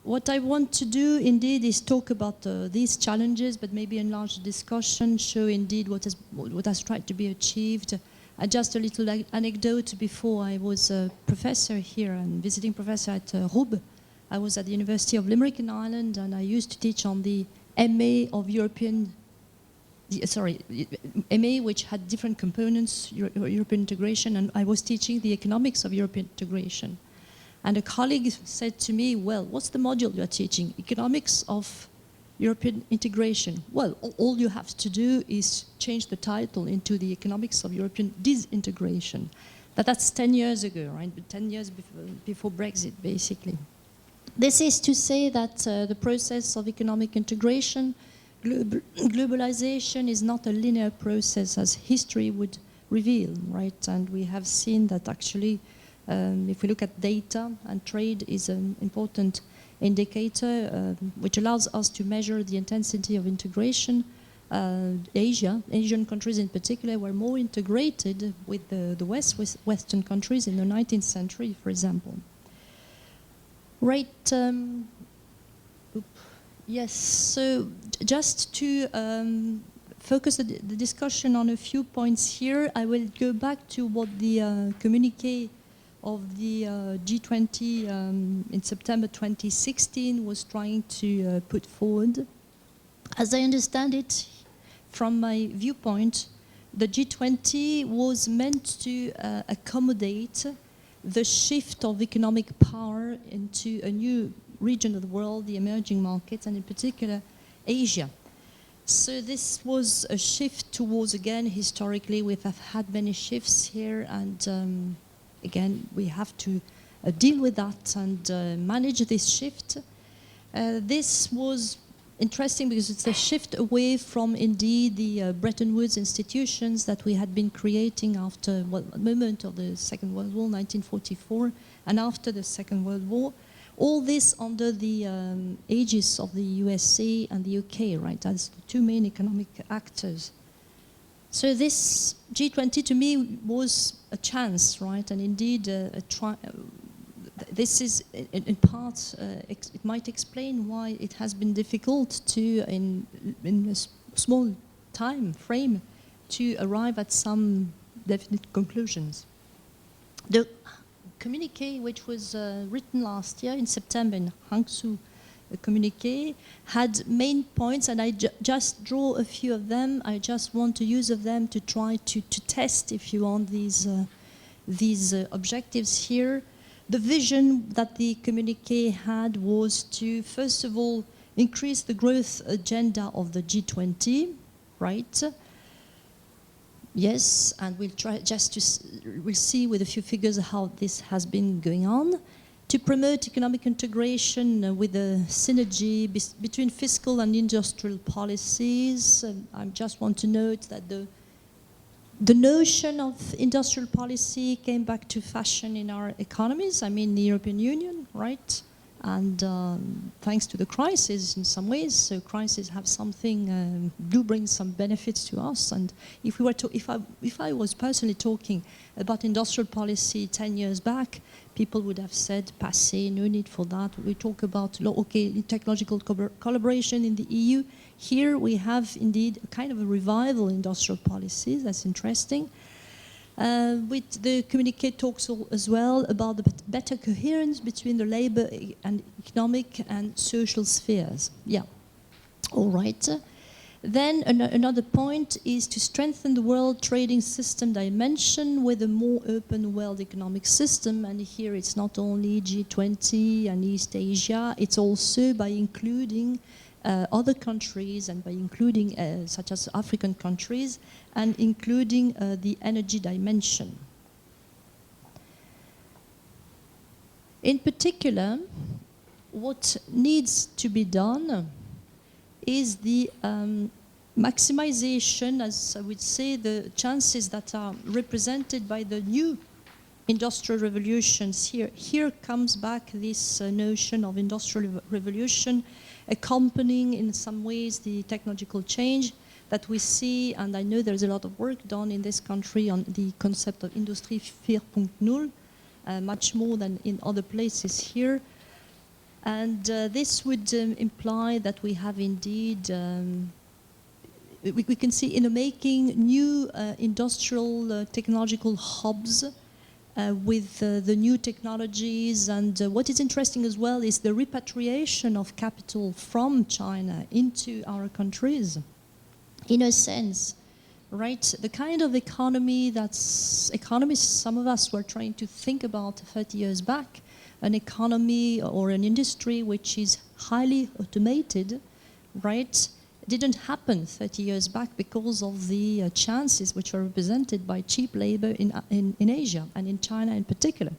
what I want to do indeed is talk about these challenges, but maybe enlarge the discussion, show indeed what has tried to be achieved. Just a little anecdote. Before I was a professor here and visiting professor at RUB. I was at the University of Limerick in Ireland, and I used to teach on the MA of MA, which had different components, European integration, and I was teaching the economics of European integration. And a colleague said to me, well, what's the module you're teaching? Economics of European integration. Well, all you have to do is change the title into the economics of European disintegration. That's 10 years ago, right? 10 years before Brexit, basically. This is to say that the process of economic integration, globalization is not a linear process as history would reveal, right? And we have seen that actually if we look at data, and trade is an important indicator which allows us to measure the intensity of integration. Asian countries in particular were more integrated with the Western countries in the 19th century, for example. Right. Yes, so just to focus the discussion on a few points here, I will go back to what the communiqué of the G20 in September 2016 was trying to put forward. As I understand it, from my viewpoint, the G20 was meant to accommodate the shift of economic power into a new region of the world, the emerging markets, and in particular, Asia. So this was a shift towards, again, historically, we have had many shifts here, and again, we have to deal with that and manage this shift. This was interesting because it's a shift away from, indeed, the Bretton Woods institutions that we had been creating after the moment of the Second World War, 1944, and after the Second World War. All this under the aegis of the USA and the UK, right, as the two main economic actors. So this G20 to me was a chance, right, and indeed this is in part, it might explain why it has been difficult to, in a small time frame, to arrive at some definite conclusions. The communiqué, which was written last year in September in Hangzhou, the communiqué had main points, and I just draw a few of them. I just want to use of them to try to test, if you want, these objectives here. The vision that the communiqué had was to, first of all, increase the growth agenda of the G20, right? Yes, and we'll try we'll see with a few figures how this has been going on. To promote economic integration with a synergy between fiscal and industrial policies. I just want to note that the notion of industrial policy came back to fashion in our economies, I mean the European Union, right? And thanks to the crisis in some ways, so crises have something, do bring some benefits to us. And if we were if I was personally talking about industrial policy 10 years back, people would have said, passé, no need for that. We talk about, okay, technological collaboration in the EU. Here we have indeed a kind of a revival in industrial policies. That's interesting. With the communiqué talks as well about the better coherence between the labor and economic and social spheres. Yeah, all right. Then another point is to strengthen the world trading system dimension with a more open world economic system. And here it's not only G20 and East Asia, it's also by including other countries and by including such as African countries and including the energy dimension. In particular, what needs to be done is the maximization, as I would say, the chances that are represented by the new industrial revolutions here. Here comes back this notion of industrial revolution accompanying in some ways the technological change that we see, and I know there's a lot of work done in this country on the concept of Industrie 4.0, much more than in other places here. And this would imply that we have indeed, we can see in the making new industrial technological hubs with the new technologies. And what is interesting as well is the repatriation of capital from China into our countries. In a sense, right, the kind of economy that's economists, some of us were trying to think about 30 years back, an economy or an industry which is highly automated, right, didn't happen 30 years back because of the chances which are represented by cheap labor in Asia and in China in particular.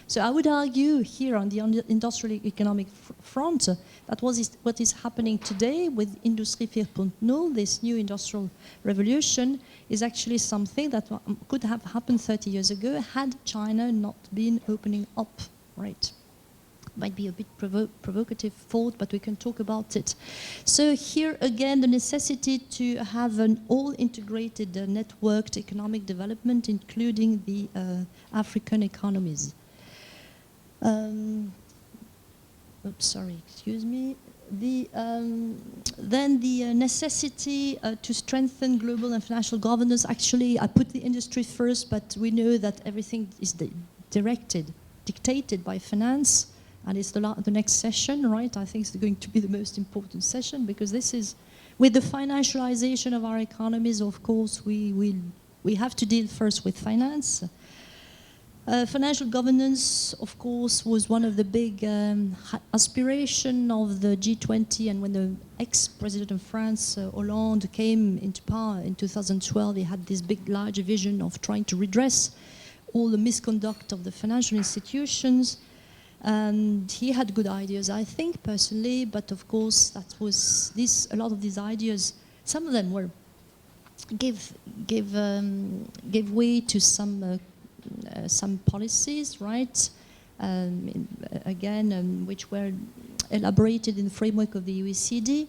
So I would argue here on the industrial economic front that what is happening today with Industrie 4.0, this new industrial revolution, is actually something that could have happened 30 years ago had China not been opening up, right? Might be a bit provocative thought, but we can talk about it. So here again, the necessity to have an all-integrated networked economic development, including the African economies. Sorry, excuse me. Then the necessity to strengthen global and financial governance. Actually, I put the industry first, but we know that everything is dictated by finance. And it's the next session, right? I think it's going to be the most important session, because this is, with the financialization of our economies, of course, we have to deal first with finance. Financial governance, of course, was one of the big aspirations of the G20, and when the ex-president of France, Hollande, came into power in 2012, he had this big, large vision of trying to redress all the misconduct of the financial institutions. And he had good ideas, I think, personally, but of course that was a lot of these ideas, some of them were gave way to some policies, right? Which were elaborated in the framework of the OECD,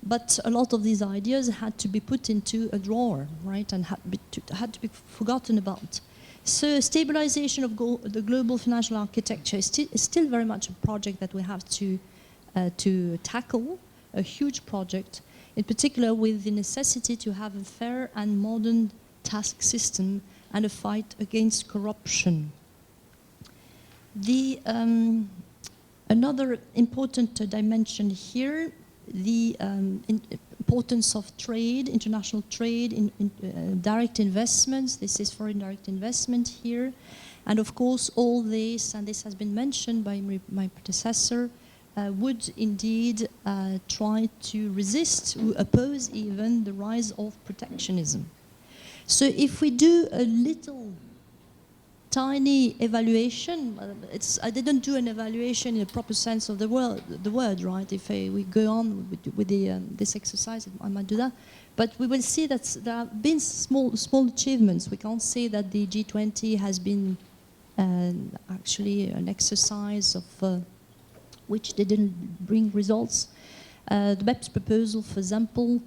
but a lot of these ideas had to be put into a drawer, right, and had to be forgotten about. So stabilization of the global financial architecture is still very much a project that we have to tackle, a huge project, in particular with the necessity to have a fair and modern tax system and a fight against corruption. Another important dimension here, the importance of trade, international trade, in direct investments. This is foreign direct investment here. And of course, all this, and this has been mentioned by my predecessor, would indeed try to resist, or oppose even, the rise of protectionism. So if we do a little tiny evaluation, I didn't do an evaluation in the proper sense of the word, right? If we go on with this exercise, I might do that. But we will see that there have been small achievements. We can't say that the G20 has been actually an exercise of which didn't bring results. The BEPS proposal, for example,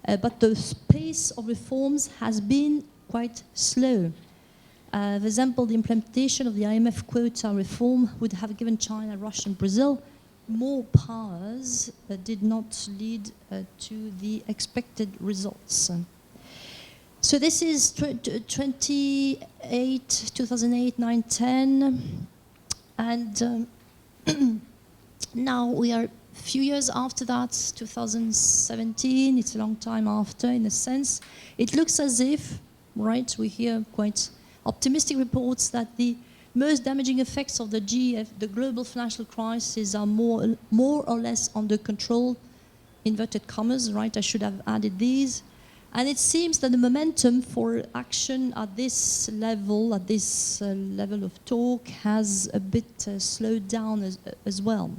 but the pace of reforms has been quite slow. For example, the implementation of the IMF quota reform would have given China, Russia, and Brazil more powers, but did not lead to the expected results. So this is 2008, 9, 10, and now we are a few years after that, 2017. It's a long time after, in a sense. It looks as if, right, we hear quite optimistic reports that the most damaging effects of the global financial crisis are more or less under control, inverted commas, right? I should have added these. And it seems that the momentum for action at this level of talk, has a bit slowed down as well.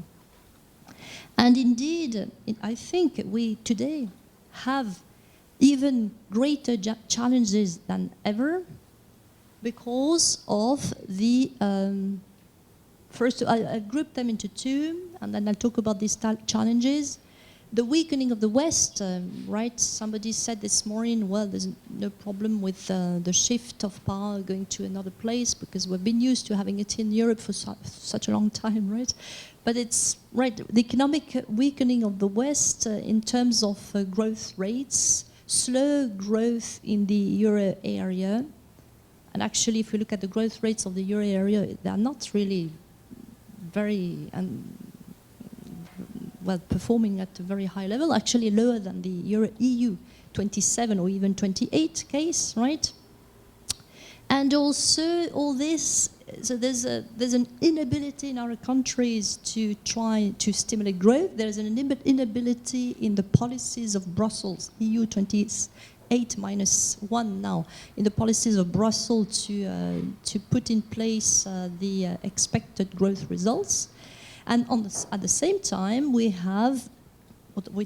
And indeed, I think we today have even greater challenges than ever, because of the, first I grouped them into two, and then I'll talk about these challenges. The weakening of the West, right? Somebody said this morning, well, there's no problem with the shift of power going to another place because we've been used to having it in Europe for such a long time, right? But it's, right, the economic weakening of the West in terms of growth rates, slow growth in the euro area. And actually, if you look at the growth rates of the euro area, they are not really very well performing at a very high level, actually lower than the EU 27 or even 28 case, right? And also all this, so there's an inability in our countries to try to stimulate growth. There's an inability in the policies of Brussels, EU 28-1 now, in the policies of Brussels to put in place the expected growth results. And at the same time, we have what we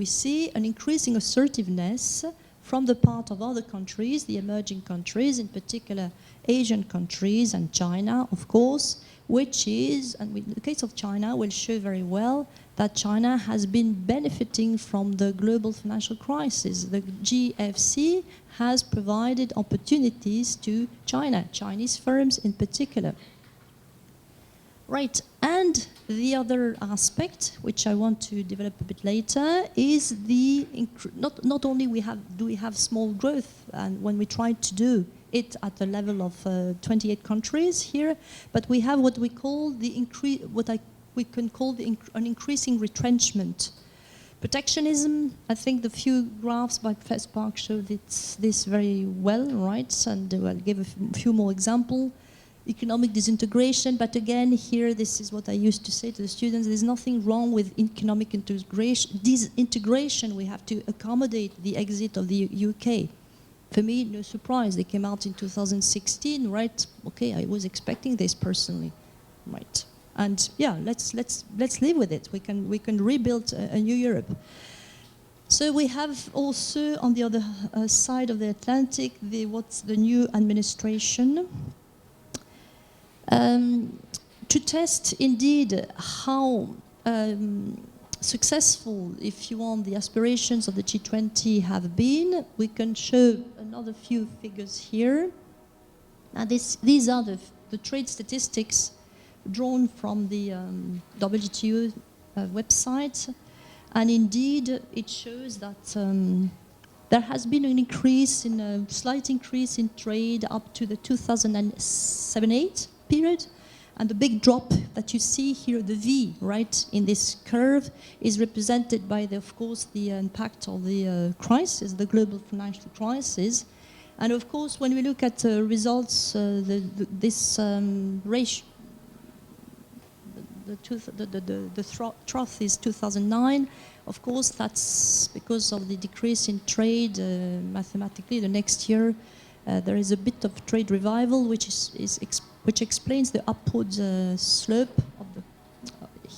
see an increasing assertiveness from the part of other countries, the emerging countries, in particular Asian countries and China, of course, which is, and in the case of China, will show very well that China has been benefiting from the global financial crisis. The GFC has provided opportunities to China, Chinese firms in particular. Right, and the other aspect, which I want to develop a bit later, is the not only do we have small growth, and when we try to do it at the level of 28 countries here, but we have what we call we can call an increasing retrenchment. Protectionism, I think the few graphs by Professor Park showed this very well, right? And I'll give a few more examples. Economic disintegration, but again, here, this is what I used to say to the students, there's nothing wrong with economic integration. Disintegration, we have to accommodate the exit of the UK. For me, no surprise, they came out in 2016, right? Okay, I was expecting this personally, right? And yeah, let's live with it. We can rebuild a new Europe. So we have also, on the other side of the Atlantic, what's the new administration. To test indeed how successful, if you want, the aspirations of the G20 have been, we can show another few figures here. Now these are the trade statistics drawn from the WTO website, and indeed it shows that there has been an increase, a slight increase in trade up to the 2007-8 period, and the big drop that you see here, the V, right, in this curve, is represented by, of course, the impact of the crisis, the global financial crisis. And of course, when we look at results, this ratio, the trough is 2009. Of course, that's because of the decrease in trade. Mathematically, the next year there is a bit of trade revival, which explains the upward slope of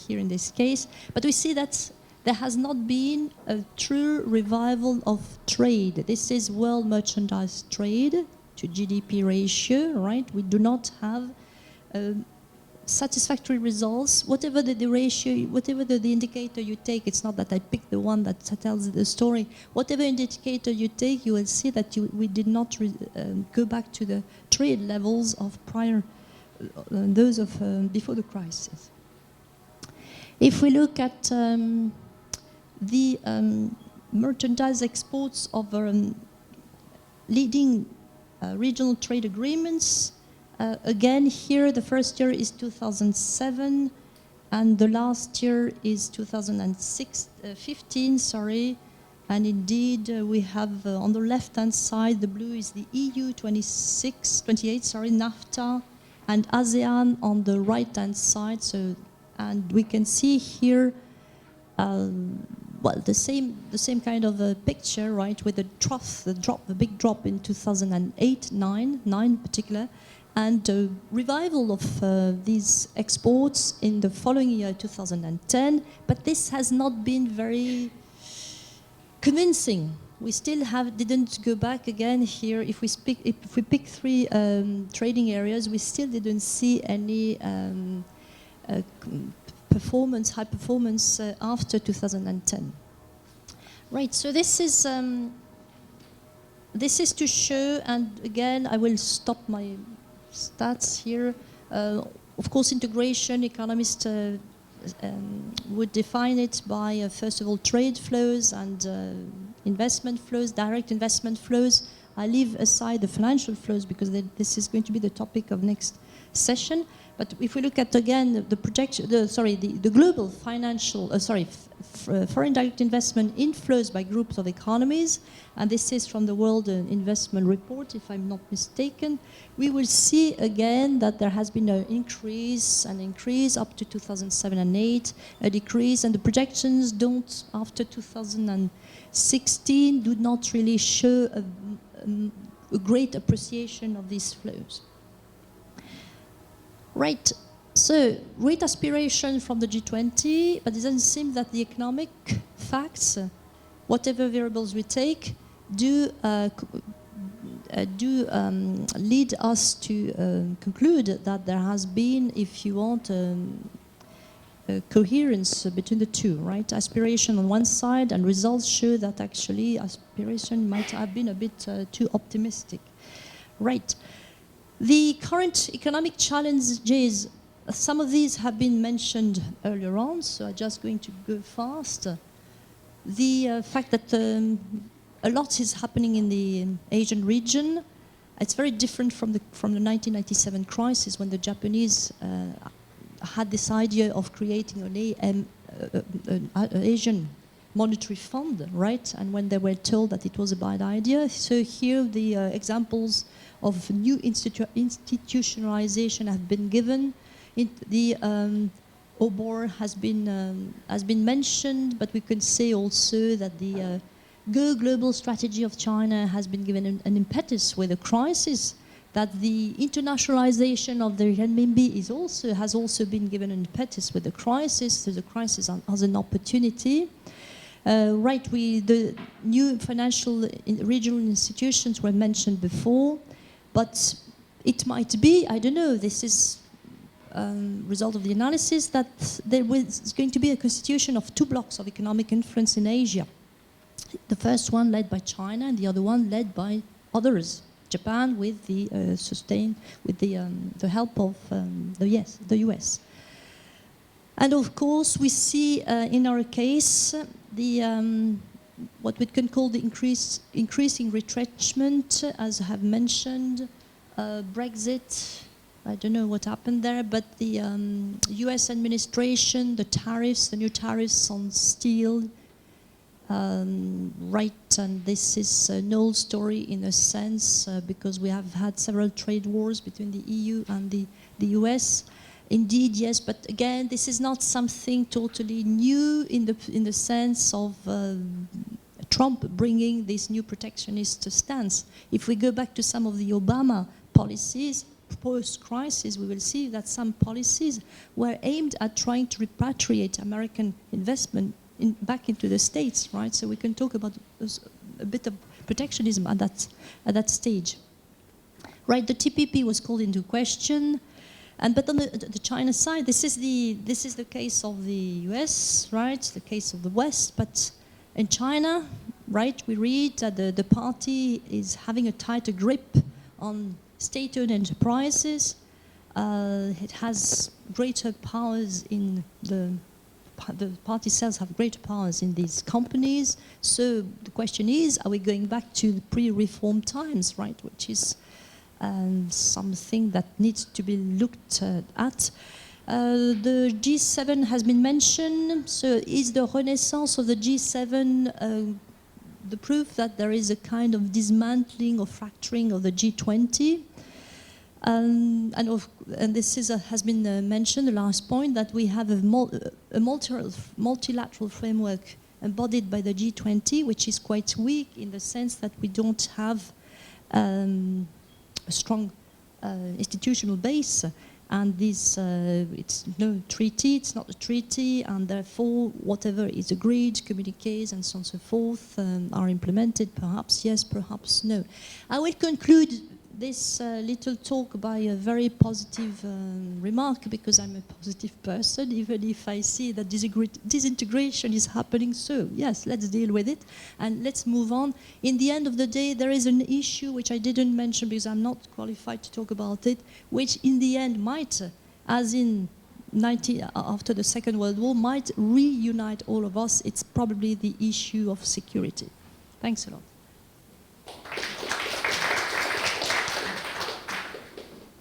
here in this case. But we see that there has not been a true revival of trade. This is world merchandise trade to GDP ratio, right? We do not have satisfactory results. Whatever the ratio, whatever the indicator you take, it's not that I pick the one that tells the story. Whatever indicator you take, you will see that we did not go back to the trade levels of prior, those of before the crisis. If we look at the merchandise exports of leading regional trade agreements, again, here the first year is 2007, and the last year is 2015, sorry. And indeed, we have on the left-hand side, the blue is the EU 28, sorry, NAFTA, and ASEAN on the right-hand side. So, and we can see here, well, the same kind of a picture, right, with the trough, the big drop in 2008-9 in particular, and a revival of these exports in the following year, 2010. But this has not been very convincing. We still didn't go back again here. If we pick three trading areas, we still didn't see any performance, high performance after 2010. Right, so this is to show, and again, I will stop my stats here. Of course, integration, economists would define it by, first of all, trade flows and investment flows, direct investment flows. I leave aside the financial flows because this is going to be the topic of next session. But if we look at, again, the global financial, foreign direct investment inflows by groups of economies, and this is from the World Investment Report, if I'm not mistaken, we will see again that there has been an increase up to 2007 and 8, a decrease, and the projections don't, after 2016, do not really show a great appreciation of these flows. Right, so great aspiration from the G20, but it doesn't seem that the economic facts, whatever variables we take, do lead us to conclude that there has been, if you want, a coherence between the two, right? Aspiration on one side, and results show that actually aspiration might have been a bit too optimistic. Right. The current economic challenges, some of these have been mentioned earlier on, so I'm just going to go fast. The fact that a lot is happening in the Asian region. It's very different from the 1997 crisis, when the Japanese had this idea of creating an Asian monetary fund, right? And when they were told that it was a bad idea. So here the examples of new institutionalization have been given. The OBOR has been mentioned, but we can say also that the Go Global strategy of China has been given an impetus with the crisis. That the internationalization of the renminbi has also been given an impetus with the crisis. So the crisis as an opportunity. Right, the new financial regional institutions were mentioned before. But it might be, I don't know, this is result of the analysis, that there was going to be a constitution of two blocks of economic influence in Asia. The first one led by China, and the other one led by others. Japan with the help of the US. And of course, we see in our case what we can call the increasing retrenchment, as I have mentioned, Brexit. I don't know what happened there, but the US administration, the new tariffs on steel, right, and this is an old story in a sense, because we have had several trade wars between the EU and the US. Indeed, yes, but again, this is not something totally new in the sense of Trump bringing this new protectionist stance. If we go back to some of the Obama policies, post-crisis, we will see that some policies were aimed at trying to repatriate American investment back into the States, right? So we can talk about a bit of protectionism at that stage. Right, the TPP was called into question. But on the China side, this is the case of the US, right? The case of the West. But in China, right, we read that the party is having a tighter grip on state-owned enterprises. It has greater powers in the party cells have greater powers in these companies. So the question is, are we going back to the pre-reform times, right? Which is something that needs to be looked at. The G7 has been mentioned. So is the renaissance of the G7 the proof that there is a kind of dismantling or fracturing of the G20? And this has been mentioned, the last point, that we have a multilateral framework embodied by the G20, which is quite weak in the sense that we don't have a strong institutional base, and this it's no treaty, it's not a treaty, and therefore whatever is agreed, communiques and so on and so forth, are implemented, perhaps yes, perhaps no. I will conclude this little talk by a very positive remark, because I'm a positive person, even if I see that disintegration is happening. So yes, let's deal with it and let's move on. In the end of the day, there is an issue which I didn't mention because I'm not qualified to talk about it, which in the end might, as in after the Second World War, might reunite all of us. It's probably the issue of security. Thanks a lot.